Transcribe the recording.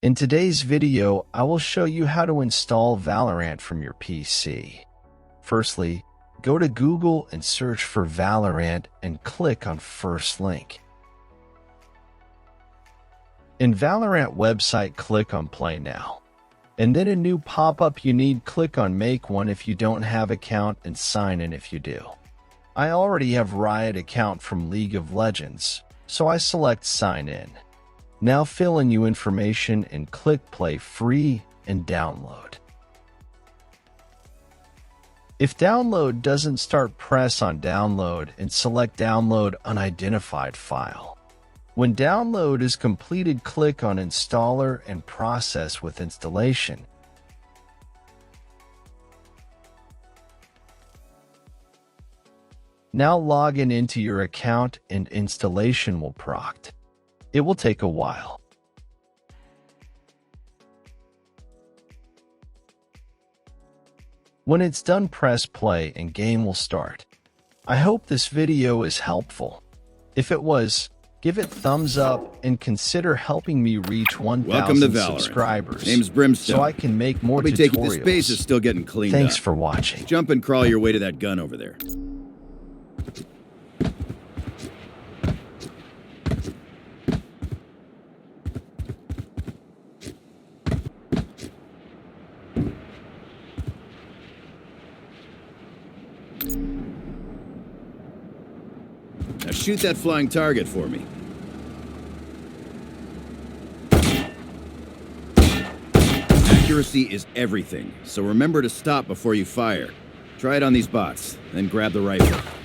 In today's video, I will show you how to install Valorant from your PC. Firstly, go to Google and search for Valorant and click on first link. In Valorant website, click on Play Now. And then a new pop-up you need, click on Make One if you don't have account and sign in if you do. I already have Riot account from League of Legends, so I select Sign In. Now fill in new information and click Play Free and Download. If download doesn't start, press on Download and select Download Unidentified File. When download is completed, click on Installer and process with installation. Now log in into your account and installation will prompt. It will take a while. When it's done, press play and game will start. I hope this video is helpful. If it was, give it thumbs up and consider helping me reach 1,000 subscribers. Name's Brimstone. So I can make more I'll be taking tutorials. this space is still getting cleaned Thanks up. for watching. Jump and crawl your way to that gun over there. Now shoot that flying target for me. Accuracy is everything, so remember to stop before you fire. Try it on these bots, then grab the rifle.